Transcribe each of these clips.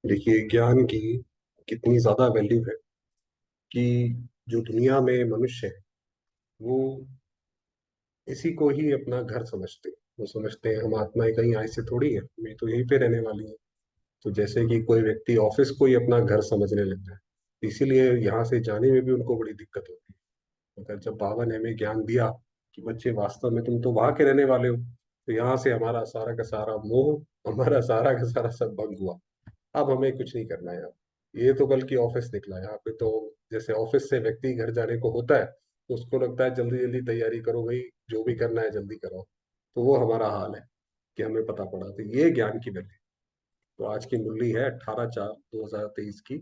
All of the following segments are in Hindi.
देखिए, ज्ञान की कितनी ज्यादा वैल्यू है कि जो दुनिया में मनुष्य है वो इसी को ही अपना घर समझते हैं। वो समझते हैं हम आत्माएं कहीं आई से थोड़ी है, मैं तो यहीं पे रहने वाली है। तो जैसे कि कोई व्यक्ति ऑफिस को ही अपना घर समझने लग जाए, इसीलिए यहाँ से जाने में भी उनको बड़ी दिक्कत होती है। मगर जब बाबा ने हमें ज्ञान दिया कि बच्चे वास्तव में तुम तो वहां के रहने वाले हो, तो यहाँ से हमारा सारा का सारा मोह, हमारा सारा का सारा सब भंग हुआ। अब हमें कुछ नहीं करना है। अब ये तो बल्कि ऑफिस निकला है यहाँ पे तो। जैसे ऑफिस से व्यक्ति घर जाने को होता है तो उसको लगता है जल्दी जल्दी तैयारी करो भाई, जो भी करना है जल्दी करो। तो वो हमारा हाल है कि हमें पता पड़ा। तो ये ज्ञान की वैल्यू। तो आज की मुरली है 18/4/2023 की।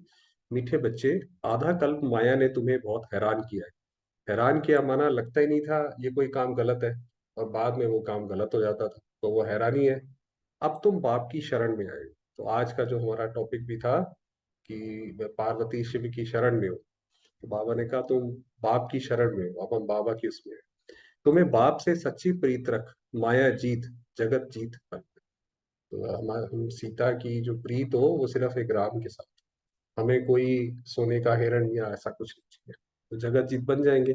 मीठे बच्चे, आधा कल्प माया ने तुम्हें बहुत हैरान किया है। हैरान किया माना लगता ही नहीं था ये कोई काम गलत है, और बाद में वो काम गलत हो जाता था, तो वो हैरानी है। अब तुम बाप की शरण में आए। तो आज का जो हमारा टॉपिक भी था कि मैं पार्वती शिव की शरण में हूँ, तो बाबा ने कहा तुम बाप की शरण में हो। अब हम बाबा की उसमें हैं। तुम्हें बाप से सच्ची प्रीत रख, माया जीत, जगत जीत पर। तो हम सीता की जो प्रीत हो वो सिर्फ एक राम के साथ। हमें कोई सोने का हिरण या ऐसा कुछ नहीं चाहिए, तो जगत जीत बन जाएंगे।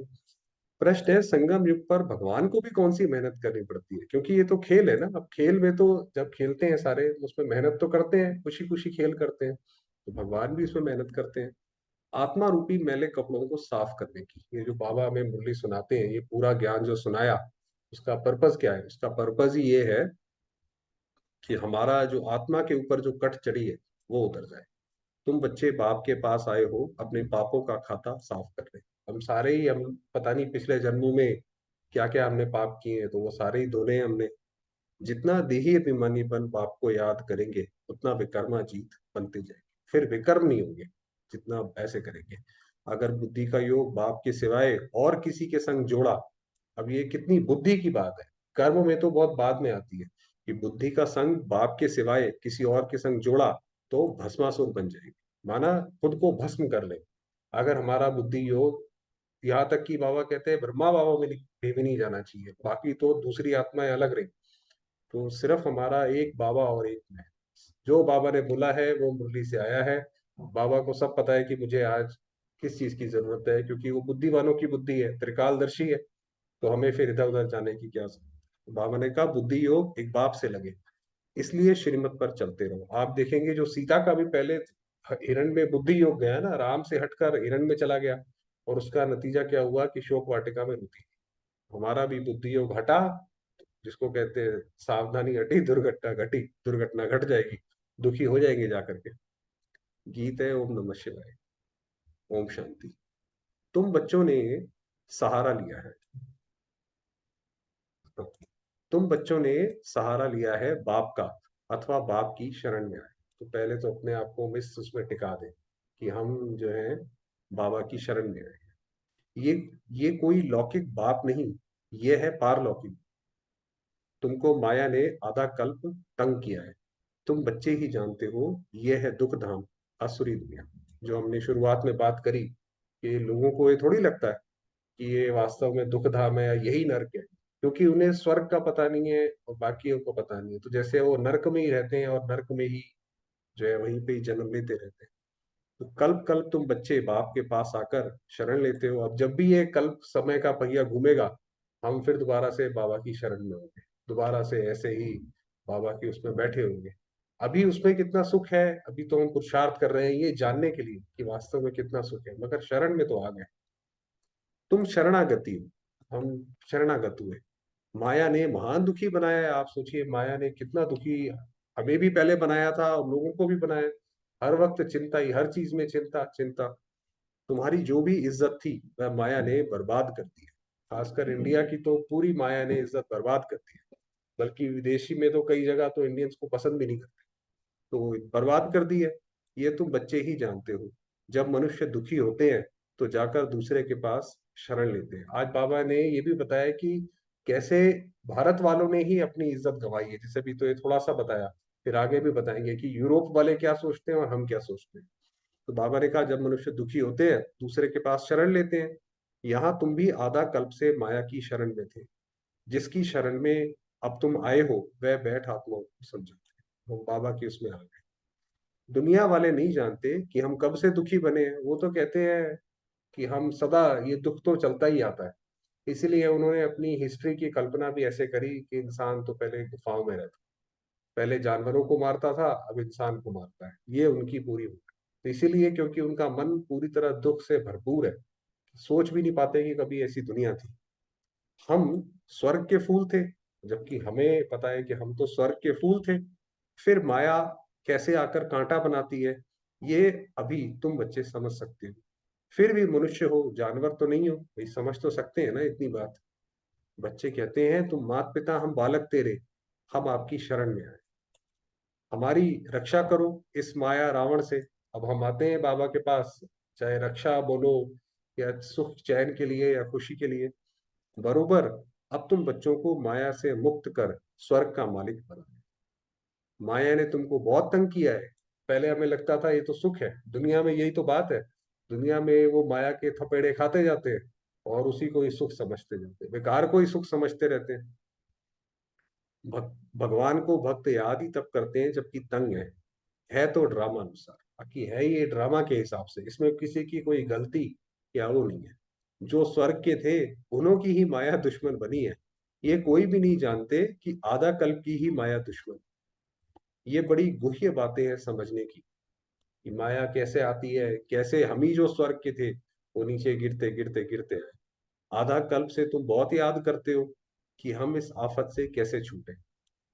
प्रश्न है, संगम युग पर भगवान को भी कौन सी मेहनत करनी पड़ती है? क्योंकि ये तो खेल है ना। अब खेल में तो जब खेलते हैं सारे, उसमें मेहनत तो करते हैं, खुशी खुशी खेल करते हैं। तो भगवान भी इसमें मेहनत करते हैं। आत्मा रूपी मैले कपड़ों को साफ करने की, ये जो बाबा हमें मुरली सुनाते हैं, ये पूरा ज्ञान जो सुनाया, उसका पर्पस क्या है? उसका पर्पस ही ये है कि हमारा जो आत्मा के ऊपर जो कट चढ़ी है वो उतर जाए। तुम बच्चे बाप के पास आए हो अपने पापों का खाता साफ करने। हम सारे ही, हम पता नहीं पिछले जन्मों में क्या क्या हमने पाप किए हैं, तो वो सारे ही धोने हैं हमने। जितना देही अभिमानीपन पाप को याद करेंगे, उतना विकर्मा जीत बनते जाएंगे। फिर विकर्म नहीं होंगे जितना ऐसे करेंगे। अगर बुद्धि का योग बाप के सिवाय और किसी के संग जोड़ा, अब ये कितनी बुद्धि की बात है। कर्म में तो बहुत बाद में आती है कि बुद्धि का संग बाप के सिवाय किसी और के संग जोड़ा तो भस्मासुर बन जाएगी। माना खुद को भस्म कर ले। अगर हमारा बुद्धि योग, यहाँ तक कि बाबा कहते हैं ब्रह्मा बाबा में भी नहीं जाना चाहिए, बाकी तो दूसरी आत्माएं अलग रही, तो सिर्फ हमारा एक बाबा और एक मैं। जो बाबा ने बोला है वो मुरली से आया है। बाबा को सब पता है कि मुझे आज किस चीज की जरूरत है, क्योंकि वो बुद्धिमानों की बुद्धि है, त्रिकालदर्शी है। तो हमें फिर इधर उधर जाने की क्या जरूरत है? बाबा ने कहा बुद्धि योग एक बाप से लगे, इसलिए श्रीमत पर चलते रहो। आप देखेंगे जो सीता का भी पहले हिरण में बुद्धि योग गया ना, राम से हटकर हिरण में चला गया, और उसका नतीजा क्या हुआ कि शोक वाटिका में रुकी। हमारा भी बुद्धि योग हटा, जिसको कहते हैं सावधानी हटी दुर्घटना घटी, दुर्घटना घट जाएगी, दुखी हो जाएंगे जाकर के। गीत है ओम नमः शिवाय। ओम शांति। तुम बच्चों ने सहारा लिया है, तुम बच्चों ने सहारा लिया है बाप का, अथवा बाप की शरण में आए। तो पहले तो अपने आप को मिस उसमें टिका दे कि हम जो है बाबा की शरण में आए। ये ये कोई लौकिक बाप नहीं, ये है पारलौकिक। तुमको माया ने आधा कल्प तंग किया है, तुम बच्चे ही जानते हो। ये है दुख धाम, असुरी दुनिया। जो हमने शुरुआत में बात करी कि लोगों को ये थोड़ी लगता है कि ये वास्तव में दुख धाम है या यही नरक है, क्योंकि उन्हें स्वर्ग का पता नहीं है और बाकियों को पता नहीं है। तो जैसे वो नरक में ही रहते हैं और नरक में ही जो है वहीं पे ही जन्म लेते रहते हैं। तो कल्प कल्प तुम बच्चे बाप के पास आकर शरण लेते हो। अब जब भी ये कल्प समय का पहिया घूमेगा, हम फिर दोबारा से बाबा की शरण में होंगे, दोबारा से ऐसे ही बाबा की उसमें बैठे होंगे। अभी उसमें कितना सुख है, अभी तो हम पुरुषार्थ कर रहे हैं ये जानने के लिए कि वास्तव में कितना सुख है, मगर शरण में तो आ गए। तुम शरणागति हो, हम शरणागत हुए। माया ने महान दुखी बनाया है। आप सोचिए माया ने कितना दुखी हमें भी पहले बनाया था और लोगों को भी बनाया। हर वक्त चिंता ही, हर चीज में चिंता चिंता। तुम्हारी जो भी इज्जत थी वह माया ने बर्बाद कर दी है। खासकर इंडिया की तो पूरी माया ने इज्जत बर्बाद कर दी है। बल्कि विदेशी में तो कई जगह तो इंडियंस को पसंद भी नहीं करते, तो बर्बाद कर दी है। ये तुम बच्चे ही जानते हो। जब मनुष्य दुखी होते हैं तो जाकर दूसरे के पास शरण लेते हैं। आज बाबा ने ये भी बताया कि कैसे भारत वालों ने ही अपनी इज्जत गंवाई है। जैसे भी तो ये थोड़ा सा बताया, फिर आगे भी बताएंगे कि यूरोप वाले क्या सोचते हैं और हम क्या सोचते हैं। तो बाबा ने कहा जब मनुष्य दुखी होते हैं दूसरे के पास शरण लेते हैं। यहाँ तुम भी आधा कल्प से माया की शरण में थे, जिसकी शरण में अब तुम आए हो वह बैठ आत्मा को समझाते हैं। हम बाबा की उसमें आ गए। दुनिया वाले नहीं जानते कि हम कब से दुखी बने हैं। वो तो कहते हैं कि हम सदा, ये दुख तो चलता ही आता है। इसीलिए उन्होंने अपनी हिस्ट्री की कल्पना भी ऐसे करी कि इंसान तो पहले गुफाओं में रहता, पहले जानवरों को मारता था, अब इंसान को मारता है। ये उनकी पूरी हुई। तो इसीलिए, क्योंकि उनका मन पूरी तरह दुख से भरपूर है, सोच भी नहीं पाते कि कभी ऐसी दुनिया थी। हम स्वर्ग के फूल थे, जबकि हमें पता है कि हम तो स्वर्ग के फूल थे। फिर माया कैसे आकर कांटा बनाती है, ये अभी तुम बच्चे समझ सकते हो। फिर भी मनुष्य हो, जानवर तो नहीं हो भाई, समझ तो सकते हैं ना इतनी बात। बच्चे कहते हैं, तुम मात पिता हम बालक तेरे, हम आपकी शरण में आए, हमारी रक्षा करो इस माया रावण से। अब हम आते हैं बाबा के पास, चाहे रक्षा बोलो या सुख चैन के लिए या खुशी के लिए, बरोबर। अब तुम बच्चों को माया से मुक्त कर स्वर्ग का मालिक बना। माया ने तुमको बहुत तंग किया है। पहले हमें लगता था ये तो सुख है, दुनिया में यही तो बात है। दुनिया में वो माया के थपेड़े खाते जाते हैं और उसी को ही सुख समझते जाते हैं, बेकार को ही सुख समझते रहते हैं। भगवान को भक्त याद ही तब करते हैं जबकि तंग है तो ड्रामा अनुसार, बाकी है ये ड्रामा के हिसाब से, इसमें किसी की कोई गलती या वो नहीं है। जो स्वर्ग के थे, उन्हों की ही माया दुश्मन बनी है। ये कोई भी नहीं जानते कि आधा कल्प की ही माया दुश्मन। ये बड़ी गुह्य बातें हैं समझने की, कि माया कैसे आती है, कैसे हम ही जो स्वर्ग के थे वो नीचे गिरते गिरते गिरते हैं। आधा कल्प से तुम बहुत याद करते हो कि हम इस आफत से कैसे छूटे।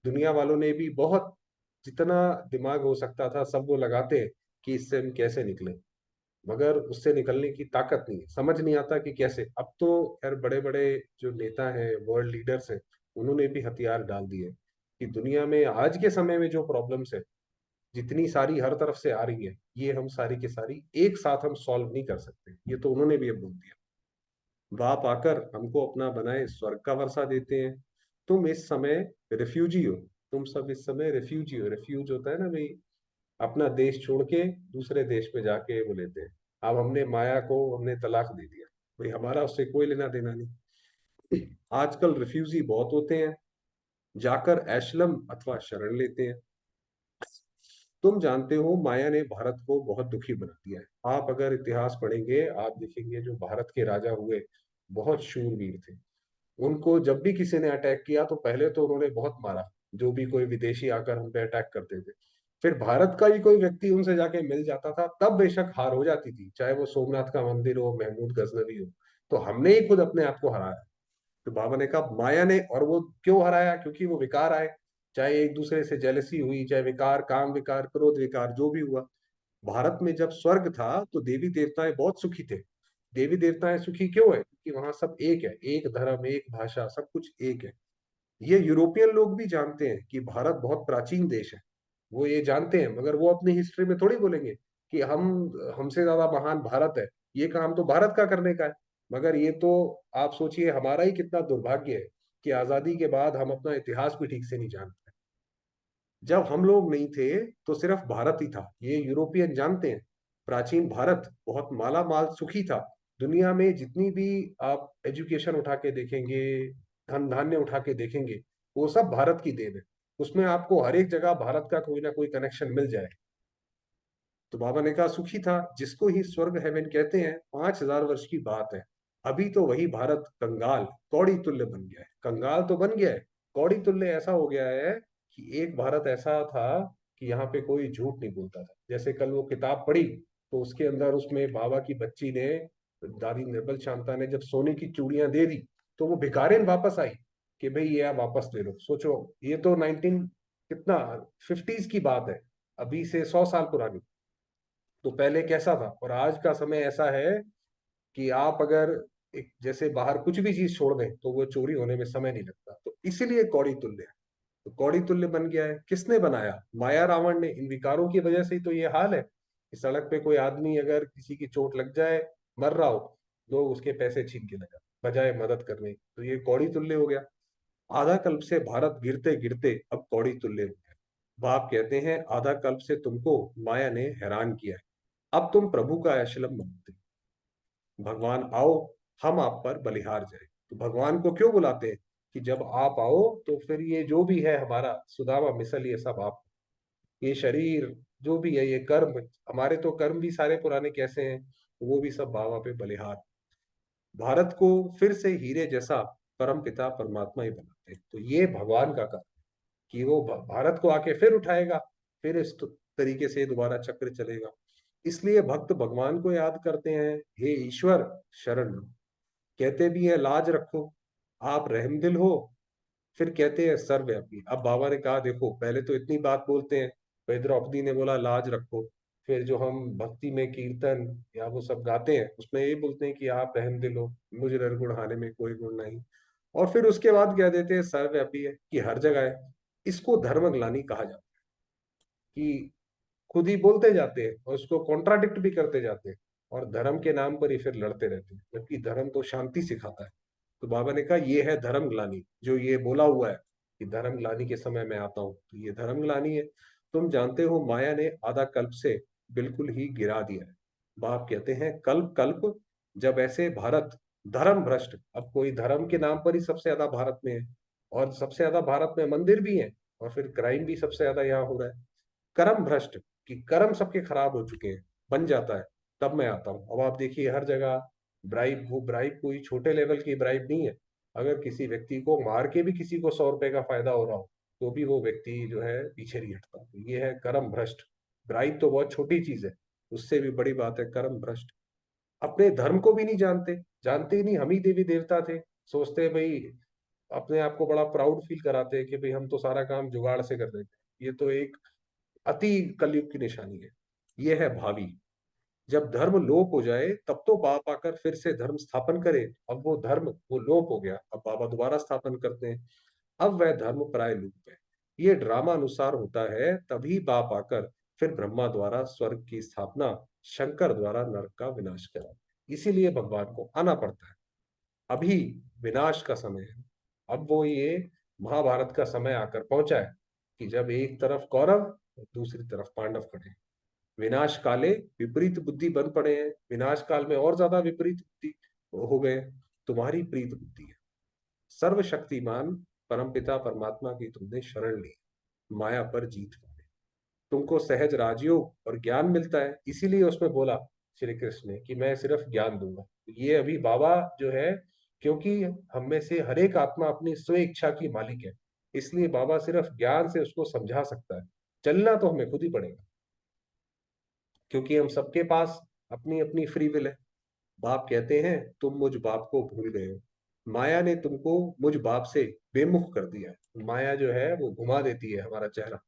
दुनिया वालों ने भी बहुत, जितना दिमाग हो सकता था सब वो लगाते हैं कि इससे हम कैसे निकले, मगर उससे निकलने की ताकत नहीं है, समझ नहीं आता कि कैसे। अब तो यार बड़े बड़े जो नेता हैं, वर्ल्ड लीडर्स हैं, उन्होंने भी हथियार डाल दिए कि दुनिया में आज के समय में जो प्रॉब्लम्स है, जितनी सारी हर तरफ से आ रही है, ये हम सारी की सारी एक साथ हम सॉल्व नहीं कर सकते। ये तो उन्होंने भी अब बोल दिया। बाप आकर हमको अपना बनाए स्वर्ग का वर्षा देते हैं। तुम इस समय रिफ्यूजी हो, तुम सब इस समय रिफ्यूजी हो। रिफ्यूज होता है ना भाई, अपना देश छोड़ के दूसरे देश में जाके वो लेते हैं। अब हमने माया को हमने तलाक दे दिया भाई, हमारा उससे कोई लेना देना नहीं। आजकल रिफ्यूजी बहुत होते हैं, जाकर एशलम अथवा शरण लेते हैं। तुम जानते हो माया ने भारत को बहुत दुखी बना दिया है। आप अगर इतिहास पढ़ेंगे, आप देखेंगे जो भारत के राजा हुए, बहुत शूरवीर थे। उनको जब भी किसी ने अटैक किया तो पहले तो उन्होंने बहुत मारा, जो भी कोई विदेशी आकर हम पे अटैक करते थे। फिर भारत का ही कोई व्यक्ति उनसे जाके मिल जाता था, तब बेशक हार हो जाती थी, चाहे वो सोमनाथ का मंदिर हो, महमूद गजनवी हो। तो हमने ही खुद अपने आप को हराया। तो बाबा ने कहा माया ने, और वो क्यों हराया, क्योंकि वो विकार आए, चाहे एक दूसरे से जेलसी हुई, चाहे विकार, काम विकार, क्रोध विकार, जो भी हुआ। भारत में जब स्वर्ग था तो देवी देवताएं बहुत सुखी थे। देवी देवताएं सुखी क्यों है, क्योंकि वहां सब एक है, एक धर्म, एक भाषा, सब कुछ एक है। ये यूरोपियन लोग भी जानते हैं कि भारत बहुत प्राचीन देश है। वो ये जानते हैं, मगर वो अपनी हिस्ट्री में थोड़ी बोलेंगे कि हम, हमसे ज्यादा महान भारत है, ये काम तो भारत का करने का है। मगर ये तो, आप सोचिए हमारा ही कितना दुर्भाग्य है कि आजादी के बाद हम अपना इतिहास भी ठीक से नहीं जानते। जब हम लोग नहीं थे तो सिर्फ भारत ही था, ये यूरोपियन जानते हैं। प्राचीन भारत बहुत माला माल सुखी था। दुनिया में जितनी भी आप एजुकेशन उठा के देखेंगे, धन धान्य उठा के देखेंगे, वो सब भारत की देन है। उसमें आपको हर एक जगह भारत का कोई ना कोई कनेक्शन मिल जाए। तो बाबा ने कहा सुखी था, जिसको ही स्वर्ग हेवन कहते हैं। 5,000 वर्ष की बात है। अभी तो वही भारत कंगाल, कौड़ी तुल्य बन गया है। कंगाल तो बन गया है, कौड़ी तुल्य ऐसा हो गया है कि एक भारत ऐसा था कि यहाँ पे कोई झूठ नहीं बोलता था। जैसे कल वो किताब पढ़ी, तो उसके अंदर उसमें बाबा की बच्ची ने, दादी निर्बल शांता ने जब सोने की चूड़ियां दे दी, तो वो भिखारिन वापस आई कि भाई ये आप वापस ले लो। सोचो, ये तो 19 कितना 50s की बात है, अभी से 100 साल पुरानी। तो पहले कैसा था और आज का समय ऐसा है कि आप अगर एक जैसे बाहर कुछ भी चीज छोड़ दें तो वो चोरी होने में समय नहीं लगता। तो इसीलिए कौड़ी तुल्य है। तो कौड़ी तुल्य बन गया है, किसने बनाया, माया रावण ने। इन विकारों की वजह से ही तो ये हाल है कि सड़क पे कोई आदमी अगर किसी की चोट लग जाए, मर रहा हो, लोग उसके पैसे छीन के लगा बजाय मदद करने। तो ये कौड़ी तुल्य हो गया। आधा कल्प से भारत गिरते गिरते अब कौड़ी तुल्य हो गया। बाप कहते हैं आधा कल्प से तुमको माया ने हैरान किया है, अब तुम प्रभु का ऐशलम मानते हो। भगवान आओ, हम आप पर बलिहार जाए। तो भगवान को क्यों बुलाते हैं कि जब आप आओ तो फिर ये जो भी है हमारा सुदामा मिसल, ये सब आप। ये शरीर जो भी है, ये कर्म, हमारे तो कर्म भी सारे पुराने कैसे हैं, वो भी सब बाबा पे बलिहार। भारत को फिर से हीरे जैसा परम पिता परमात्मा ही बनाते हैं। तो ये भगवान का काम कि वो भारत को आके फिर उठाएगा, फिर इस तरीके से दोबारा चक्र चलेगा। इसलिए भक्त भगवान को याद करते हैं, हे ईश्वर शरण लो। कहते भी है लाज रखो, आप रहमदिल हो। फिर कहते हैं सर्वव्यापी। अब बाबा ने कहा देखो, पहले तो इतनी बात बोलते हैं, फिर द्रौपदी ने बोला लाज रखो। फिर जो हम भक्ति में कीर्तन या वो सब गाते हैं, उसमें ये बोलते हैं कि आप रहमदिल हो, मुझ निर्गुण हाने में कोई गुण नहीं। और फिर उसके बाद कह देते हैं सर्वव्यापी है, कि हर जगह है। इसको धर्मग्लानि कहा जाता है, कि खुद ही बोलते जाते हैं और उसको कॉन्ट्राडिक्ट भी करते जाते हैं, और धर्म के नाम पर ही फिर लड़ते रहते हैं, जबकि धर्म तो शांति सिखाता है। तो बाबा ने कहा ये है धर्म ग्लानि, जो ये बोला हुआ है कि धर्म ग्लानि के समय मैं आता हूं, तो ये धर्म ग्लानि है। तुम जानते हो माया ने आधा कल्प से बिल्कुल ही गिरा दिया है। बाप कहते हैं कल्प कल्प जब ऐसे भारत धर्म भ्रष्ट, अब कोई धर्म के नाम पर ही सबसे ज्यादा भारत में है, और सबसे ज्यादा भारत में मंदिर भी है, और फिर क्राइम भी सबसे ज्यादा यहाँ हो रहा है। कर्म भ्रष्ट, कि कर्म सबके खराब हो चुके हैं, बन जाता है, तब मैं आता हूँ। अब आप देखिए हर जगह ब्राइब, वो ब्राइब कोई छोटे लेवल की ब्राइब नहीं है। अगर किसी व्यक्ति को मार के भी किसी को 100 रुपए का फायदा हो रहा हो, तो भी वो व्यक्ति जो है पीछे नहीं हटता। तो ये है कर्म भ्रष्ट। ब्राइब तो बहुत छोटी चीज है, उससे भी बड़ी बात है कर्म भ्रष्ट। अपने धर्म को भी नहीं जानते, जानते ही नहीं हम ही देवी देवता थे, सोचते हैं भाई, अपने आप को बड़ा प्राउड फील कराते हैं कि भाई हम तो सारा काम जुगाड़ से कर देते हैं। ये तो एक अति कलयुग की निशानी है। ये है भावी। जब धर्म लोप हो जाए तब तो बाप आकर फिर से धर्म स्थापन करे। अब वो धर्म वो लोप हो गया, अब बाबा दोबारा स्थापन करते हैं। अब वह धर्म प्राय लुप्त है। ये ड्रामा अनुसार होता है, तभी बाप आकर फिर ब्रह्मा द्वारा स्वर्ग की स्थापना, शंकर द्वारा नरक का विनाश करा। इसीलिए भगवान को आना पड़ता है। अभी विनाश का समय है। अब वो ये महाभारत का समय आकर पहुंचा है, कि जब एक तरफ कौरव और दूसरी तरफ पांडव खड़े हैं। विनाश काले विपरीत बुद्धि बन पड़े हैं, विनाश काल में और ज्यादा विपरीत बुद्धि हो गए। तुम्हारी प्रीत बुद्धि है, सर्वशक्तिमान परमपिता परमात्मा की तुमने शरण ली, माया पर जीत पाए। तुमको सहज राजयोग और ज्ञान मिलता है, इसीलिए उसमें बोला श्री कृष्ण ने कि मैं सिर्फ ज्ञान दूंगा। ये अभी बाबा जो है, क्योंकि हम में से हर एक आत्मा अपनी स्व इच्छा की मालिक है, इसलिए बाबा सिर्फ ज्ञान से उसको समझा सकता है। चलना तो हमें खुद ही पड़ेगा, क्योंकि हम सबके पास अपनी अपनी फ्री विल है। बाप कहते हैं तुम मुझ बाप को भूल गए हो, माया ने तुमको मुझ बाप से बेमुख कर दिया है। माया जो है वो घुमा देती है हमारा चेहरा।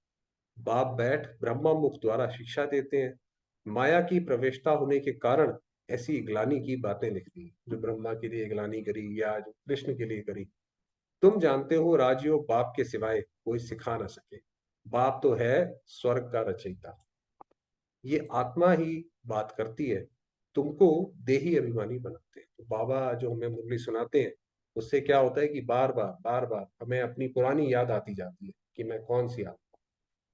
बाप बैठ ब्रह्मा मुख द्वारा शिक्षा देते हैं। माया की प्रवेशता होने के कारण ऐसी ग्लानि की बातें लिख दी, जो ब्रह्मा के लिए ग्लानि करी या जो कृष्ण के लिए करी। तुम जानते हो राजयोग बाप के सिवाय कोई सिखा ना सके। बाप तो है स्वर्ग का रचयिता। ये आत्मा ही बात करती है, तुमको देही अभिमानी बनाते हैं। तो बाबा जो हमें मुरली सुनाते हैं, उससे क्या होता है कि बार बार हमें अपनी पुरानी याद आती जाती है, कि मैं कौन सी आत्मा।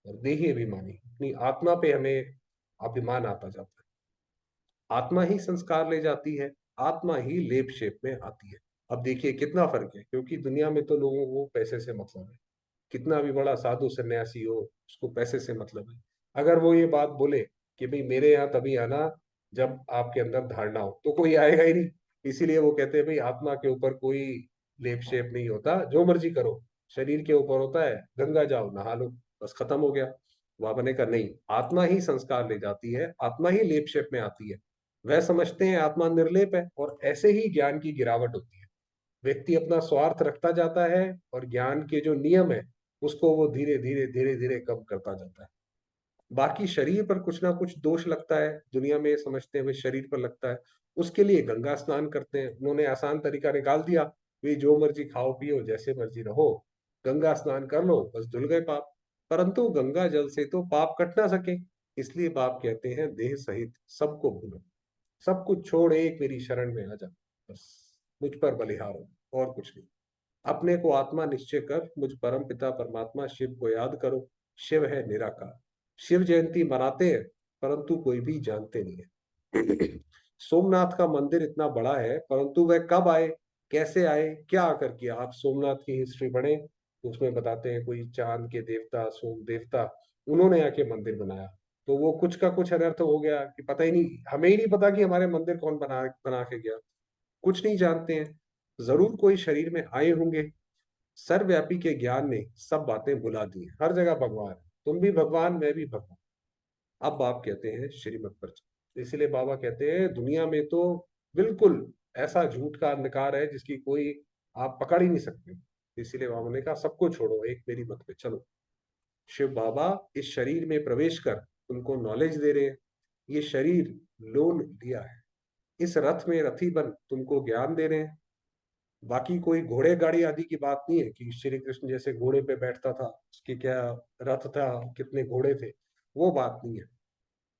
और देही अभिमानी, अपनी आत्मा पे हमें अभिमान आता जाता है। आत्मा ही संस्कार ले जाती है, आत्मा ही लेप शेप में आती है। अब देखिए कितना फर्क है, क्योंकि दुनिया में तो लोगों को पैसे से मतलब है। कितना भी बड़ा साधु सन्यासी हो, उसको पैसे से मतलब है। अगर वो ये बात बोले कि भाई मेरे यहाँ तभी आना जब आपके अंदर धारणा हो, तो कोई आएगा ही नहीं। इसीलिए वो कहते हैं भाई आत्मा के ऊपर कोई लेप शेप नहीं होता, जो मर्जी करो। शरीर के ऊपर होता है, गंगा जाओ नहा लो, बस खत्म हो गया। बाबा ने कहा नहीं, आत्मा ही संस्कार ले जाती है, आत्मा ही लेप शेप में आती है। वह समझते हैं आत्मा निर्लेप है, और ऐसे ही ज्ञान की गिरावट होती है। व्यक्ति अपना स्वार्थ रखता जाता है, और ज्ञान के जो नियम है उसको वो धीरे धीरे धीरे धीरे कम करता जाता है। बाकी शरीर पर कुछ ना कुछ दोष लगता है, दुनिया में समझते हैं वे शरीर पर लगता है, उसके लिए गंगा स्नान करते हैं। उन्होंने आसान तरीका निकाल दिया, वे जो मर्जी खाओ पियो जैसे मर्जी रहो, गंगा स्नान कर लो बस धुल गए पाप। परंतु गंगा जल से तो पाप कट ना सके, इसलिए बाप कहते हैं देह सहित सबको भूलो, सब कुछ छोड़ एक मेरी शरण में आ जा, बस मुझ पर बलिहार हो, और कुछ नहीं। अपने को आत्मा निश्चय कर मुझ परम पिता परमात्मा शिव को याद करो। शिव है निराकार। शिव जयंती मनाते हैं, परंतु कोई भी जानते नहीं है। सोमनाथ का मंदिर इतना बड़ा है, परंतु वह कब आए, कैसे आए, क्या आकर किया। आप सोमनाथ की हिस्ट्री पढ़ें, तो उसमें बताते हैं कोई चांद के देवता सोम देवता, उन्होंने आके मंदिर बनाया। तो वो कुछ का कुछ अनर्थ हो गया कि पता ही नहीं, हमें ही नहीं पता कि हमारे मंदिर कौन बना बना के गया, कुछ नहीं जानते हैं। जरूर कोई शरीर में आए होंगे, सर्वव्यापी के ज्ञान ने सब बातें भुला दी, हर जगह भगवान है, तुम भी भगवान मैं भी भगवान। अब बाप कहते हैं श्रीमत पर चलो। इसीलिए बाबा कहते हैं दुनिया में तो बिल्कुल ऐसा झूठ का अंधकार है जिसकी कोई आप पकड़ ही नहीं सकते। इसीलिए बाबा ने कहा सबको छोड़ो, एक मेरी मत पे चलो। शिव बाबा इस शरीर में प्रवेश कर तुमको नॉलेज दे रहे हैं। ये शरीर लोन लिया है, इस रथ में रथी बन तुमको ज्ञान दे रहे हैं। बाकी कोई घोड़े गाड़ी आदि की बात नहीं है कि श्री कृष्ण जैसे घोड़े पे बैठता था, उसकी क्या रथ था, कितने घोड़े थे, वो बात नहीं है।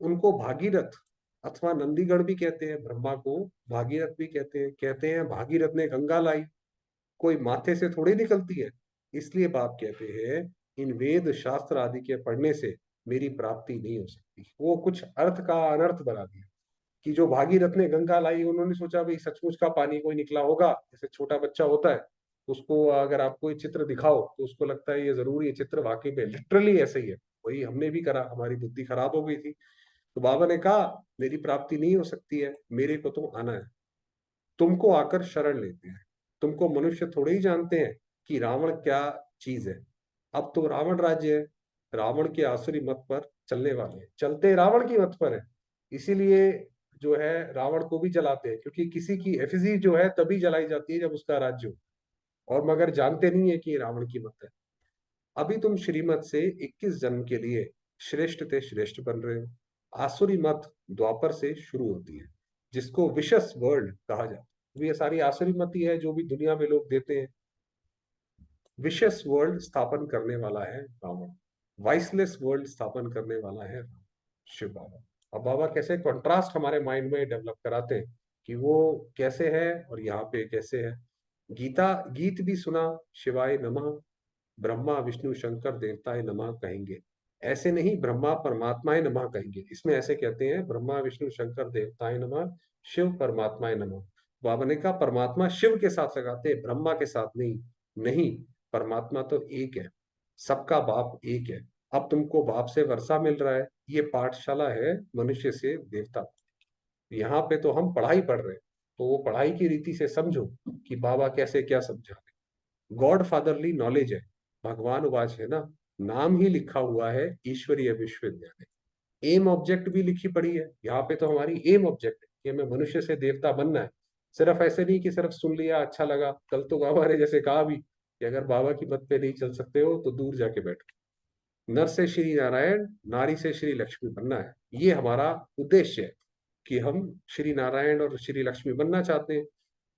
उनको भागीरथ अथवा नंदीगढ़ भी कहते हैं, ब्रह्मा को भागीरथ भी कहते हैं भागीरथ ने गंगा लाई, कोई माथे से थोड़ी निकलती है। इसलिए बाप कहते हैं इन वेद शास्त्र आदि के पढ़ने से मेरी प्राप्ति नहीं हो सकती। वो कुछ अर्थ का अनर्थ बना दिया कि जो भागीरथ ने गंगा लाई, उन्होंने सोचा भाई सचमुच का पानी कोई निकला होगा, जैसे छोटा बच्चा होता है, उसको अगर आप कोई चित्र दिखाओ तो उसको लगता है ये जरूर ये चित्र वाकई में लिटरली ऐसे ही है। वही हमने भी करा, हमारी बुद्धि खराब हो गई थी। तो बाबा ने कहा मेरी प्राप्ति नहीं हो सकती है, मेरे को तो आना है। तुमको आकर शरण लेते हैं। तुमको मनुष्य थोड़े ही जानते हैं कि रावण क्या चीज है। अब तो रावण राज्य है, रावण के आसुरी मत पर चलने वाले हैं, चलते रावण की मत पर है। इसीलिए जो है रावण को भी जलाते हैं, क्योंकि किसी की एफिजी जो है तभी जलाई जाती है जब उसका राज्य हो, और मगर जानते नहीं है कि ये रावण की मत है। अभी तुम श्रीमत से 21 जन्म के लिए श्रेष्ठ ते श्रेष्ठ बन रहे हो। आसुरी मत द्वापर से शुरू होती है, जिसको विशस वर्ल्ड कहा जाता है। ये सारी आसुरी मत ही है जो भी दुनिया में लोग देते हैं। विशस वर्ल्ड स्थापन करने वाला है रावण, वाइसलेस वर्ल्ड स्थापन करने वाला है शिव बाबा। अब बाबा कैसे कंट्रास्ट हमारे माइंड में डेवलप कराते हैं कि वो कैसे है और यहाँ पे कैसे है। गीता गीत भी सुना, शिवाय नमः, ब्रह्मा विष्णु शंकर देवताए नमः कहेंगे। ऐसे नहीं ब्रह्मा परमात्माए नमः कहेंगे, इसमें ऐसे कहते हैं ब्रह्मा विष्णु शंकर देवताए नमः, शिव परमात्माए नमः। बाबा ने कहा परमात्मा शिव के साथ लगाते हैं, ब्रह्मा के साथ नहीं। नहीं, परमात्मा तो एक है, सबका बाप एक है। अब तुमको बाप से वर्षा मिल रहा है, ये पाठशाला है मनुष्य से देवता। यहाँ पे तो हम पढ़ाई पढ़ रहे हैं, तो वो पढ़ाई की रीति से समझो कि बाबा कैसे क्या समझा रहे। गॉड फादरली नॉलेज है। भगवान उवाच है ना, नाम ही लिखा हुआ है ईश्वरीय विश्वविद्यालय। एम ऑब्जेक्ट भी लिखी पड़ी है यहाँ पे, तो हमारी एम ऑब्जेक्ट है कि हमें मनुष्य से देवता बनना है। सिर्फ ऐसे नहीं कि सिर्फ सुन लिया अच्छा लगा। कल तो बाबा ने जैसे कहा भी कि अगर बाबा की मत पे नहीं चल सकते हो तो दूर जाके बैठो। नर से श्री नारायण, नारी से श्री लक्ष्मी बनना है, ये हमारा उद्देश्य है कि हम श्री नारायण और श्री लक्ष्मी बनना चाहते हैं।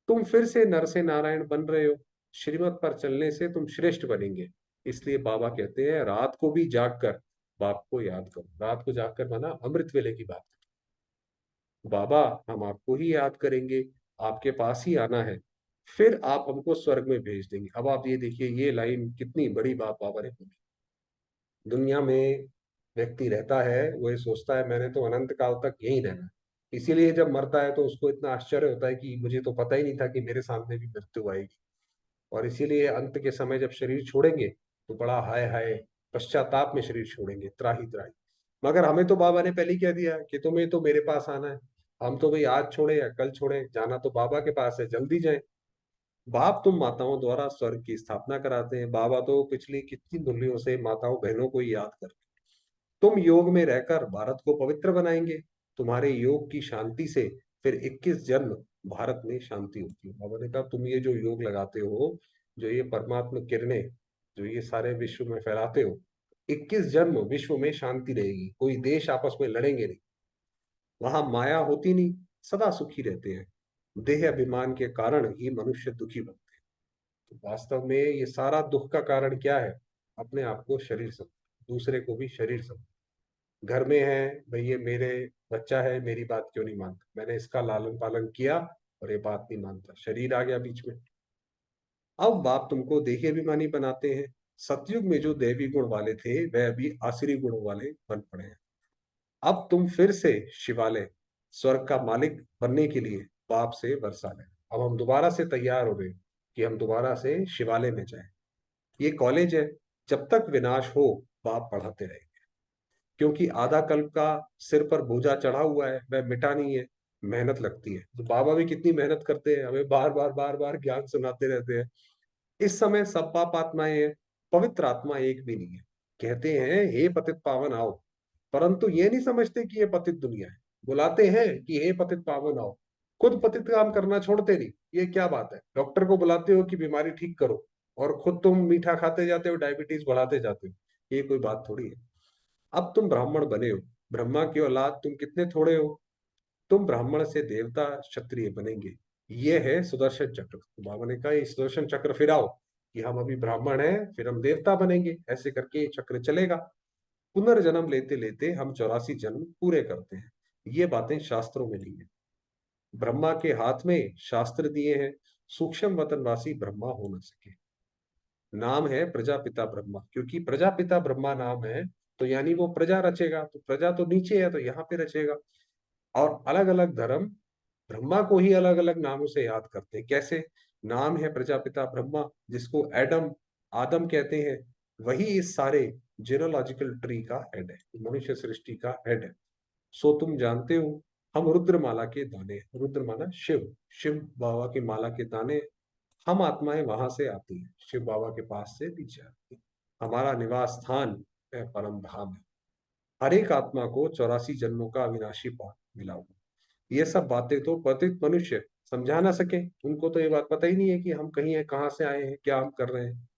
तुम फिर से नर से नारायण बन रहे हो, श्रीमत पर चलने से तुम श्रेष्ठ बनेंगे। इसलिए बाबा कहते हैं रात को भी जाग कर बाप को याद करो। रात को जाग कर माना अमृत वेले की बात। बाबा हम आपको ही याद करेंगे, आपके पास ही आना है, फिर आप हमको स्वर्ग में भेज देंगे। अब आप ये देखिए ये लाइन कितनी बड़ी बात बाबा ने बोली। दुनिया में व्यक्ति रहता है वो ये सोचता है मैंने तो अनंत काल तक यहीं रहना है। इसीलिए जब मरता है तो उसको इतना आश्चर्य होता है कि मुझे तो पता ही नहीं था कि मेरे सामने भी मृत्यु आएगी। और इसीलिए अंत के समय जब शरीर छोड़ेंगे तो बड़ा हाय हाय पश्चाताप में शरीर छोड़ेंगे, त्राही त्राही। मगर हमें तो बाबा ने पहले ही कह दिया कि तुम्हें तो मेरे पास आना है। हम तो भाई आज छोड़े या कल छोड़े, जाना तो बाबा के पास है, जल्दी जाए। बाप तुम माताओं द्वारा स्वर्ग की स्थापना कराते हैं। बाबा तो पिछली कितनी दुनियों से माताओं बहनों को ही याद कर। तुम योग में रहकर भारत को पवित्र बनाएंगे। तुम्हारे योग की शांति से फिर 21 जन्म भारत में शांति होती है। बाबा ने कहा तुम ये जो योग लगाते हो, जो ये परमात्मा किरणें जो ये सारे विश्व में फैलाते हो, 21 जन्म विश्व में शांति रहेगी, कोई देश आपस में लड़ेंगे नहीं, वहां माया होती नहीं, सदा सुखी रहते हैं। देह अभिमान के कारण ही मनुष्य दुखी बनते हैं। तो वास्तव में ये सारा दुख का कारण क्या है? अपने आप को शरीर समझ, दूसरे को भी शरीर समझ। घर में है भाई ये मेरे बच्चा है, मेरी बात क्यों नहीं मानता, मैंने इसका लालन पालन किया और ये बात नहीं मानता, शरीर आ गया बीच में। अब बाप तुमको देही अभिमानी बनाते हैं। सतयुग में जो दैवी गुण वाले थे वह अभी आसुरी गुणों वाले बन पड़े हैं। अब तुम फिर से शिवालय स्वर्ग का मालिक बनने के लिए बाप से वर्षा लें। अब हम दोबारा से तैयार हो गए कि हम दोबारा से शिवालय में जाएं। ये कॉलेज है, जब तक विनाश हो बाप पढ़ाते रहेंगे। क्योंकि आधा कल्प का सिर पर बोझा चढ़ा हुआ है, वह मिटा नहीं है, मेहनत लगती है। तो बाबा भी कितनी मेहनत करते हैं, हमें बार बार ज्ञान सुनाते रहते हैं। इस समय सब पाप आत्माएं हैं, पवित्र आत्मा एक भी नहीं है। कहते हैं हे पतित पावन आओ, परंतु ये नहीं समझते कि ये पतित दुनिया है। बुलाते हैं कि हे पतित पावन आओ, खुद पतित काम करना छोड़ते नहीं। ये क्या बात है? डॉक्टर को बुलाते हो कि बीमारी ठीक करो, और खुद तुम मीठा खाते जाते हो, डायबिटीज बढ़ाते जाते हो। ये कोई बात थोड़ी है। अब तुम ब्राह्मण बने हो, ब्रह्मा की औलाद तुम कितने थोड़े हो। तुम ब्राह्मण से देवता क्षत्रिय बनेंगे। ये है सुदर्शन चक्र। तो बाबा ने कहा ये सुदर्शन चक्र फिराओ, कि हम अभी ब्राह्मण हैं, फिर हम देवता बनेंगे, ऐसे करके ये चक्र चलेगा। पुनर्जन्म लेते लेते हम 84 जन्म पूरे करते हैं। ये बातें शास्त्रों में नहीं है। ब्रह्मा के हाथ में शास्त्र दिए हैं, सूक्ष्म वतनवासी ब्रह्मा हो न सके। नाम है प्रजापिता ब्रह्मा, क्योंकि प्रजापिता ब्रह्मा नाम है, तो यानी वो प्रजा रचेगा। तो प्रजा तो नीचे है, तो यहाँ पे रचेगा। और अलग अलग धर्म ब्रह्मा को ही अलग अलग नामों से याद करते हैं। कैसे? नाम है प्रजापिता ब्रह्मा, जिसको एडम, आदम कहते हैं, वही इस सारे जेनोलॉजिकल ट्री का हेड है, मनुष्य सृष्टि का हेड है। सो तुम जानते हो, हम रुद्रमाला के दाने हैं। रुद्र माना शिव, शिव बाबा की माला के दाने। हम आत्माएं वहां से आती हैं, शिव बाबा के पास से नीचे आती हैं। हमारा निवास स्थान परम धाम है। हर एक आत्मा को 84 जन्मों का अविनाशी पाप मिला हुआ। ये सब बातें तो पतित मनुष्य समझा ना सके। उनको तो ये बात पता ही नहीं है कि हम कहीं हैं, कहाँ से आए हैं, क्या हम कर रहे हैं।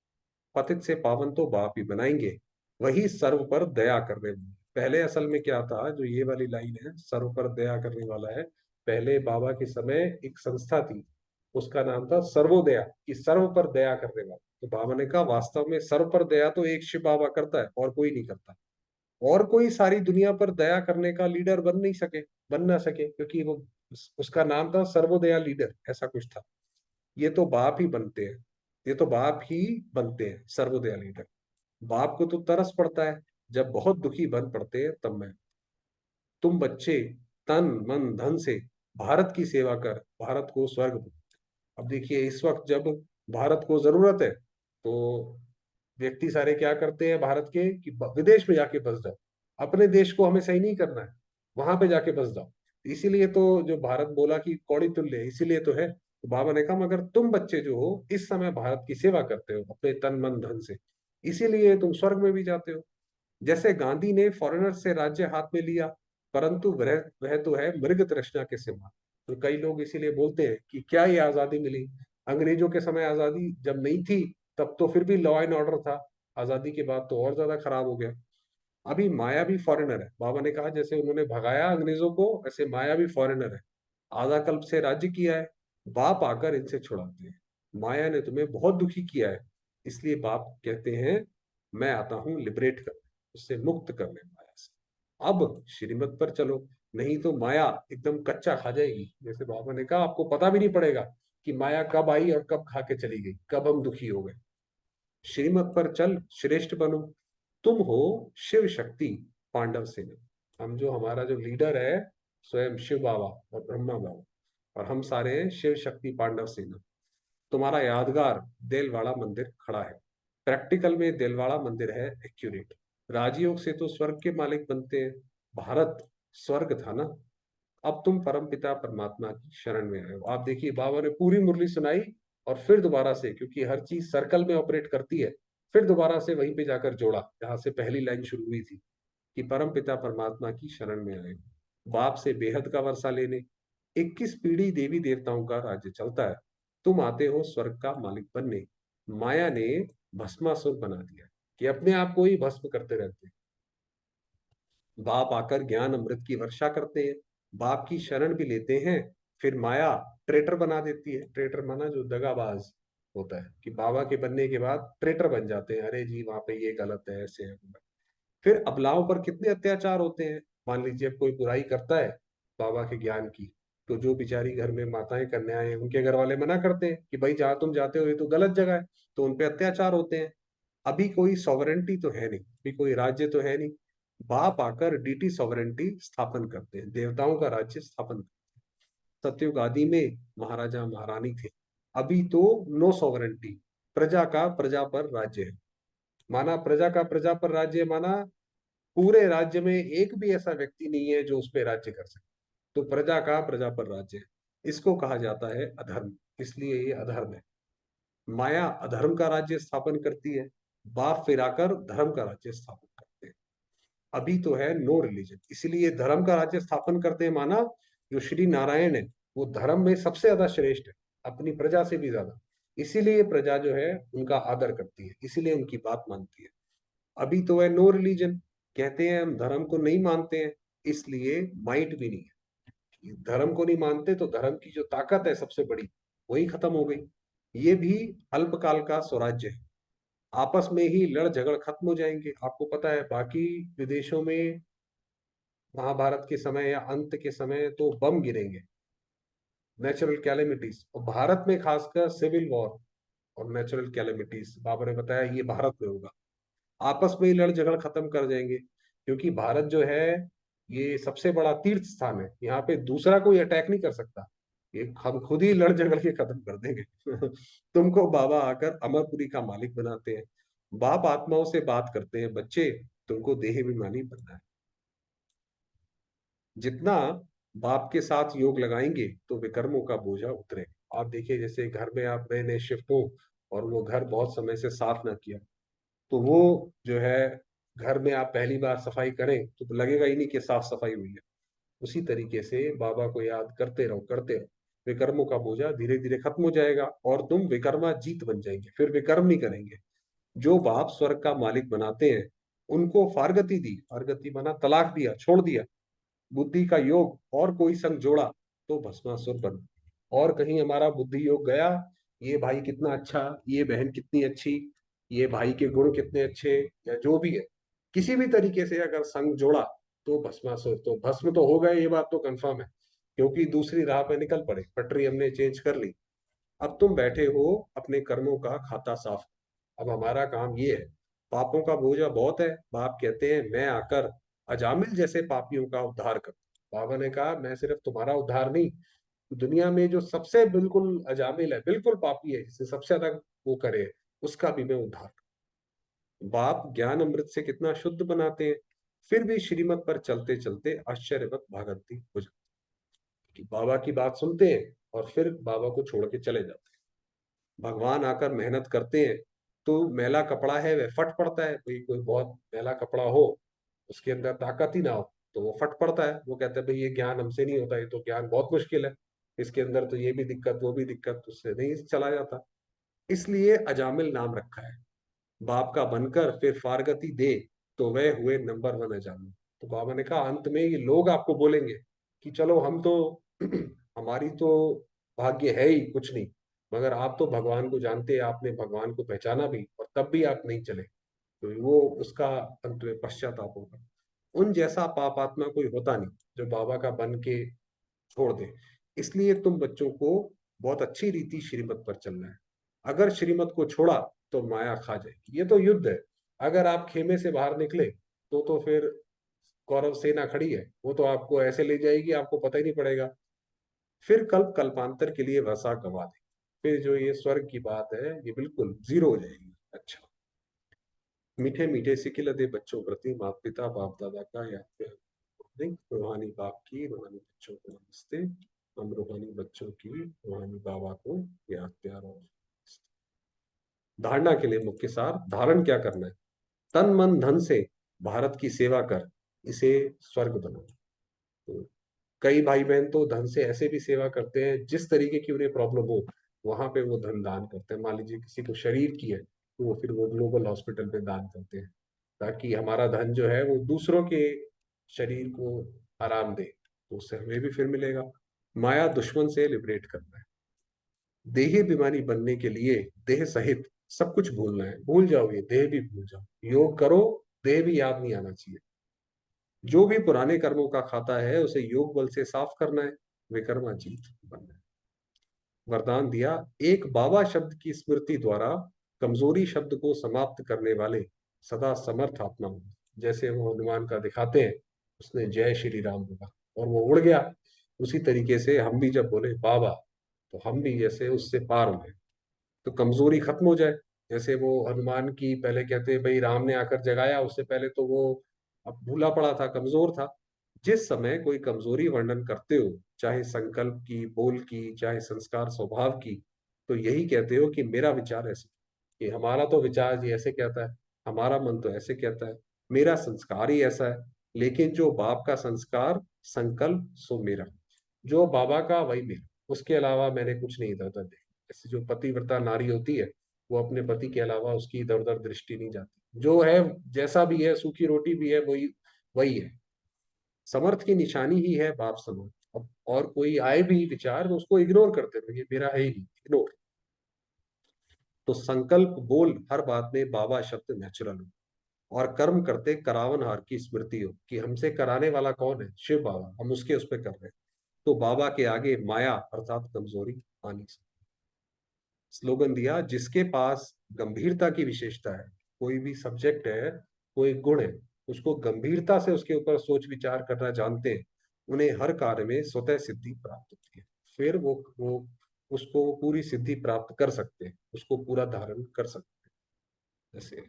पतित से पावन तो बाप ही बनाएंगे, वही सर्व पर दया करने वाले। पहले असल में क्या था, जो ये वाली लाइन है सर्व पर दया करने वाला है, पहले बाबा के समय एक संस्था थी, उसका नाम था सर्वोदया, कि सर्व पर दया करने वाला। तो बाबा ने कहा वास्तव में सर्व पर दया तो एक शिव बाबा करता है, और कोई नहीं करता। और कोई सारी दुनिया पर दया करने का लीडर बन नहीं सके, बन ना सके, क्योंकि वो उसका नाम था सर्वोदया लीडर, ऐसा कुछ था। ये तो बाप ही बनते हैं, ये तो बाप ही बनते हैं सर्वोदया लीडर। बाप को तो तरस पड़ता है, जब बहुत दुखी बन पड़ते हैं तब मैं। तुम बच्चे तन मन धन से भारत की सेवा कर, भारत को स्वर्ग बना। अब देखिए इस वक्त जब भारत को जरूरत है, तो व्यक्ति सारे क्या करते हैं भारत के, कि विदेश में जाके बस जाओ। अपने देश को हमें सही नहीं करना है, वहां पे जाके बस जाओ। इसीलिए तो जो भारत बोला कि कौड़ी तुल्य है, इसीलिए तो है। तो बाबा ने कहा मगर तुम बच्चे जो हो इस समय भारत की सेवा करते हो अपने तन मन धन से, इसीलिए तुम स्वर्ग में भी जाते हो। जैसे गांधी ने फॉरेनर से राज्य हाथ में लिया, परंतु वह तो है मृग तृष्णा के समान। तो कई लोग इसीलिए बोलते हैं कि क्या ये आजादी मिली। अंग्रेजों के समय आजादी जब नहीं थी, तब तो फिर भी लॉ एंड ऑर्डर था। आजादी के बाद तो और ज्यादा खराब हो गया। अभी माया भी फॉरेनर है। बाबा ने कहा जैसे उन्होंने भगाया अंग्रेजों को, वैसे माया भी फॉरेनर है। आधा कल्प से राज्य किया है, बाप आकर इनसे छुड़ाते हैं। माया ने तुम्हें बहुत दुखी किया है, इसलिए बाप कहते हैं मैं आता हूं लिबरेट करने, उससे मुक्त करने माया से। अब श्रीमत पर चलो, नहीं तो माया एकदम कच्चा खा जाएगी। जैसे बाबा ने कहा आपको पता भी नहीं पड़ेगा कि माया कब आई और कब खा के चली गई, कब हम दुखी हो गए। श्रीमत पर चल श्रेष्ठ बनो। तुम हो शिव शक्ति पांडव सेना। हम जो हमारा जो लीडर है स्वयं शिव बाबा और ब्रह्मा बाबा, और हम सारे हैं शिव शक्ति पांडव सेना। तुम्हारा यादगार देलवाड़ा मंदिर खड़ा है। प्रैक्टिकल में देलवाड़ा मंदिर है एक्यूरेट। राजयोग से तो स्वर्ग के मालिक बनते हैं, भारत स्वर्ग था ना। अब तुम परमपिता परमात्मा की शरण में आए हो। आप देखिए बाबा ने पूरी मुरली सुनाई, और फिर दोबारा से, क्योंकि हर चीज सर्कल में ऑपरेट करती है, फिर दोबारा से वहीं पे जाकर जोड़ा जहां से पहली लाइन शुरू हुई थी, कि परमपिता परमात्मा की शरण में आए हो। बाप से बेहद का वर्षा लेने। 21 पीढ़ी देवी देवताओं का राज्य चलता है, तुम आते हो स्वर्ग का मालिक बनने। माया ने भस्मासुर बना दिया, कि अपने आप को ही भस्म करते रहते हैं। बाप आकर ज्ञान अमृत की वर्षा करते हैं, बाप की शरण भी लेते हैं। फिर माया ट्रेटर बना देती है। ट्रेटर माना जो दगाबाज होता है, कि बाबा के बनने के बाद ट्रेटर बन जाते हैं, अरे जी वहां पे ये गलत है, ऐसे है। फिर अबलाओं पर कितने अत्याचार होते हैं। मान लीजिए अब कोई बुराई करता है बाबा के ज्ञान की, तो जो बेचारी घर में माताएं कन्याएं हैं, उनके घर वाले मना करते हैं कि भाई जहां तुम जाते हो ये तो गलत जगह है, तो उनपे अत्याचार होते हैं। अभी कोई सॉवरेंटी तो है नहीं, अभी कोई राज्य तो है नहीं। बाप आकर डीटी सॉवरेंटी स्थापन करते हैं, देवताओं का राज्य स्थापन। सतयुग आदि में महाराजा महारानी थे, अभी तो नो सॉवरेंटी, प्रजा का प्रजा पर राज्य है। माना प्रजा का प्रजा पर राज्य, माना पूरे राज्य में एक भी ऐसा व्यक्ति नहीं है जो उस पर राज्य कर सके। तो प्रजा का प्रजा पर राज्य है, इसको कहा जाता है अधर्म। इसलिए ये अधर्म है। माया अधर्म का राज्य स्थापन करती है, बाप फिर आकर धर्म का राज्य स्थापन करते हैं। अभी तो है नो रिलीजन, इसीलिए धर्म का राज्य स्थापन करते हैं। माना जो श्री नारायण है वो धर्म में सबसे ज्यादा श्रेष्ठ है, अपनी प्रजा से भी ज्यादा। इसीलिए प्रजा जो है उनका आदर करती है, इसीलिए उनकी बात मानती है। अभी तो है नो रिलीजन, कहते हैं हम धर्म को नहीं मानते हैं, इसलिए माइट भी नहीं है। धर्म को नहीं मानते तो धर्म की जो ताकत है सबसे बड़ी, वही खत्म हो गई। ये भी अल्पकाल का स्वराज्य है, आपस में ही लड़ झगड़ खत्म हो जाएंगे। आपको पता है बाकी विदेशों में महाभारत के समय या अंत के समय तो बम गिरेंगे, नेचुरल कैलेमिटीज, और भारत में खासकर सिविल वॉर और नेचुरल कैलेमिटीज बाबा ने बताया ये भारत में होगा। आपस में ही लड़ झगड़ खत्म कर जाएंगे, क्योंकि भारत जो है ये सबसे बड़ा तीर्थ स्थान है, यहाँ पे दूसरा कोई अटैक नहीं कर सकता। ये हम खुद ही लड़ झगड़ के खत्म कर देंगे। तुमको बाबा आकर अमरपुरी का मालिक बनाते हैं। बाप आत्माओं से बात करते हैं, बच्चे तुमको देह अभिमानी बनना है। जितना बाप के साथ योग लगाएंगे तो विकर्मों का बोझा उतरेगा। आप देखिए जैसे घर में आप नए नए शिफ्ट हो और वो घर बहुत समय से साफ ना किया, तो वो जो है घर में आप पहली बार सफाई करें तो लगेगा ही नहीं कि साफ सफाई हुई है। उसी तरीके से बाबा को याद करते रहो करते रहो, विकर्मों का बोझा धीरे धीरे खत्म हो जाएगा और तुम विकर्मा जीत बन जाएंगे, फिर विकर्म नहीं करेंगे। जो बाप स्वर्ग का मालिक बनाते हैं उनको फारगति दी, फारगति बना तलाक दिया, छोड़ दिया, बुद्धि का योग और कोई संग जोड़ा तो भस्मासुर बन। और कहीं हमारा बुद्धि योग गया, ये भाई कितना अच्छा, ये बहन कितनी अच्छी, ये भाई के गुण कितने अच्छे, या जो भी है, किसी भी तरीके से अगर संग जोड़ा तो भस्मासुर, तो भस्म तो हो गए, ये बात तो कंफर्म है। क्योंकि दूसरी राह पे निकल पड़े, पटरी हमने चेंज कर ली। अब तुम बैठे हो अपने कर्मों का खाता साफ। अब हमारा काम ये है, पापों का बोझा बहुत है। बाप कहते हैं मैं आकर अजामिल जैसे पापियों का उद्धार कर। बाबा ने कहा मैं सिर्फ तुम्हारा उद्धार नहीं, दुनिया में जो सबसे बिल्कुल अजामिल है, बिल्कुल पापी है, जिसे सबसे ज्यादा वो करे, उसका भी मैं उद्धार करूं। बाप ज्ञान अमृत से कितना शुद्ध बनाते हैं, फिर भी श्रीमत पर चलते चलते आश्चर्यवत भागंती हो जाती है कि बाबा की बात सुनते हैं और फिर बाबा को छोड़ के चले जाते हैं। भगवान आकर मेहनत करते हैं तो मैला कपड़ा है वह फट पड़ता है। कोई कोई बहुत मैला कपड़ा हो, उसके अंदर ताकत ही ना हो, तो वो फट पड़ता है। वो कहते हैं भाई ये ज्ञान हमसे नहीं होता, ये तो ज्ञान बहुत मुश्किल है, इसके अंदर तो ये भी दिक्कत वो भी दिक्कत, उससे नहीं चला जाता। इसलिए अजामिल नाम रखा है। बाप का बनकर फिर फारगति दे तो वह हुए नंबर वन अजामिल। तो बाबा ने कहा अंत में ये लोग आपको बोलेंगे कि चलो हम तो हमारी तो भाग्य है ही कुछ नहीं, मगर आप तो भगवान को जानते हैं, आपने भगवान को पहचाना भी और तब भी आप नहीं चले, तो वो उसका अंत में पश्चाताप होगा। उन जैसा पापात्मा कोई होता नहीं जो बाबा का बन के छोड़ दे। इसलिए तुम बच्चों को बहुत अच्छी रीति श्रीमत पर चलना है। अगर श्रीमत को छोड़ा तो माया खा जाएगी। ये तो युद्ध है। अगर आप खेमे से बाहर निकले तो फिर कौरव सेना खड़ी है, वो तो आपको ऐसे ले जाएगी आपको पता ही नहीं पड़ेगा। फिर कल्प कल्पांतर के लिए वसा गवा दे, फिर जो ये स्वर्ग की बात है ये बिल्कुल जीरो हो जाएगी। अच्छा, मीठे मीठे सिकिल दे बच्चों प्रति माता पिता बाप दादा का याद प्यार। नहीं, रूहानी बाप की रूहानी बच्चों को नमस्ते। हम रूहानी बच्चों की रूहानी बाबा को याद प्यार और नमस्ते। धारणा के लिए मुख्य सार, धारण क्या करना है, तन मन धन से भारत की सेवा कर, इसे स्वर्ग बनो। तो कई भाई बहन तो धन से ऐसे भी सेवा करते हैं, जिस तरीके की उन्हें प्रॉब्लम हो वहां पे वो धन दान करते हैं। मान लीजिए किसी को शरीर की है तो वो फिर वो ग्लोबल हॉस्पिटल में दान करते हैं, ताकि हमारा धन जो है वो दूसरों के शरीर को आराम दे, तो उससे हमें भी फिर मिलेगा। माया दुश्मन से लिबरेट करना है। देही बीमारी बनने के लिए देह सहित सब कुछ भूलना है। भूल जाओ, ये देह भी भूल जाओ, योग करो, देह भी याद नहीं आना चाहिए। जो भी पुराने कर्मों का खाता है उसे योग बल से साफ करना है, विकर्मा जीत बनना है। वरदान दिया, एक बाबा शब्द की स्मृति द्वारा कमजोरी शब्द को समाप्त करने वाले सदा समर्थ आत्मा हो। जैसे वो हनुमान का दिखाते हैं, उसने जय श्री राम बोला और वो उड़ गया, उसी तरीके से हम भी जब बोले बाबा तो हम भी जैसे उससे पार हो गए, तो कमजोरी खत्म हो जाए। जैसे वो हनुमान की पहले कहते हैं भाई राम ने आकर जगाया, उससे पहले तो वो अब भूला पड़ा था, कमजोर था। जिस समय कोई कमजोरी वर्णन करते हो, चाहे संकल्प की, बोल की, चाहे संस्कार स्वभाव की, तो यही कहते हो कि मेरा विचार ऐसे, कि हमारा तो विचार जी ऐसे कहता है, हमारा मन तो ऐसे कहता है, मेरा संस्कार ही ऐसा है। लेकिन जो बाप का संस्कार, संकल्प, सो मेरा, जो बाबा का वही मेरा, उसके अलावा मैंने कुछ नहीं इधर उधर देखा। जैसे जो पतिव्रता नारी होती है, वो अपने पति के अलावा उसकी इधर उधर दृष्टि नहीं जाती, जो है जैसा भी है, सूखी रोटी भी है, वही वही है। समर्थ की निशानी ही है बाप समर्थ। अब और कोई आए भी विचार तो उसको इग्नोर करते रहो, ये मेरा है ही नहीं, इग्नोर। तो संकल्प बोल हर बात में बाबा शब्द नेचुरल हो, और कर्म करते करावनहार की स्मृति हो, कि हमसे कराने वाला कौन है, शिव बाबा, हम उसके उस पर कर रहे हैं। तो बाबा के आगे माया अर्थात कमजोरी आनी। स्लोगन दिया, जिसके पास गंभीरता की विशेषता है, कोई भी सब्जेक्ट है, कोई गुण है, उसको गंभीरता से उसके ऊपर सोच विचार करना जानते हैं, उन्हें हर कार्य में स्वतः सिद्धि प्राप्त होती है। फिर वो उसको पूरी सिद्धि प्राप्त कर सकते हैं, उसको पूरा धारण कर सकते हैं। जैसे,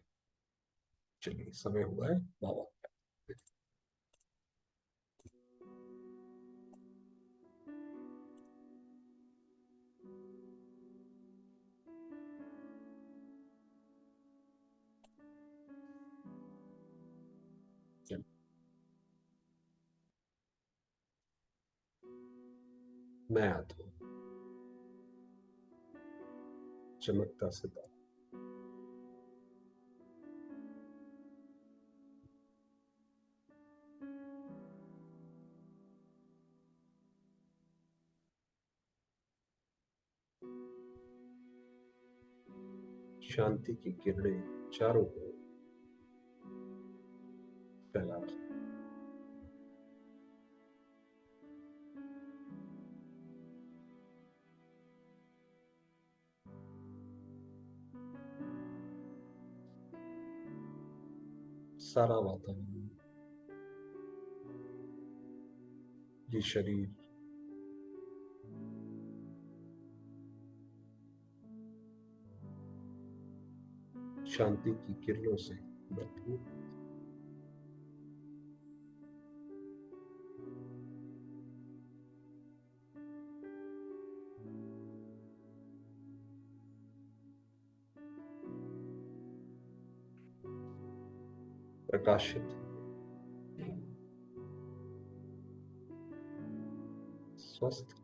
चलिए समय हुआ है बाबा। मैं आता हूँ, चमकता सितारा। शांति की किरणें चारों ओर फैला रही। सारा वातावरण, ये शरीर, शांति की किरणों से भरपूर। प्रकाशित, स्वस्थ।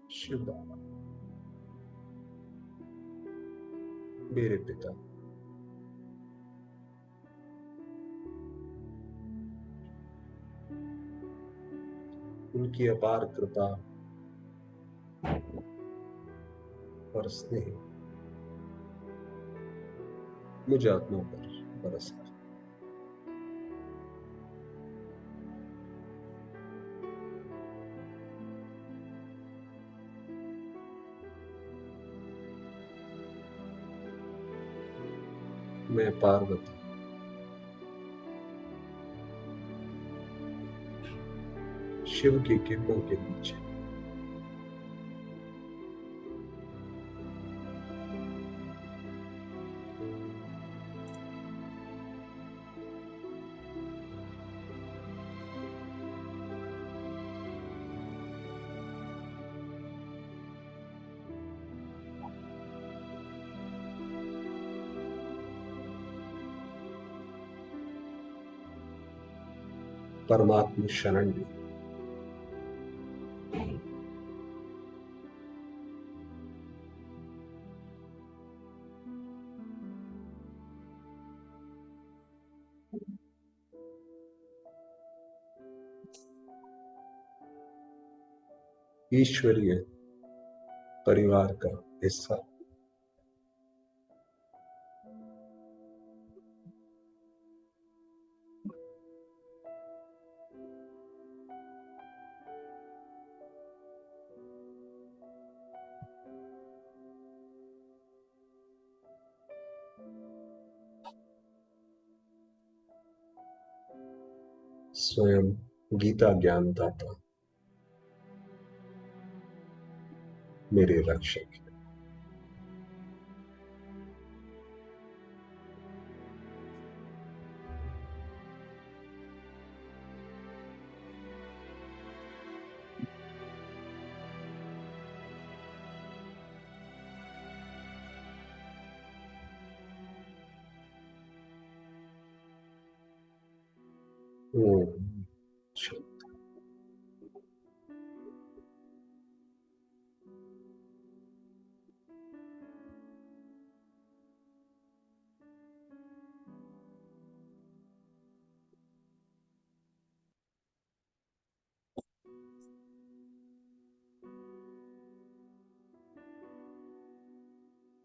शिव बाबा मेरे पिता, उनकी अपार कृपा और स्नेह मुझ आत्मा पर बरसा। मैं पार्वती, शिव की किरणों के नीचे, परमात्मा शरण में। ईश्वरीय परिवार का हिस्सा। स्वयं गीता ज्ञानदाता मेरे रक्षक।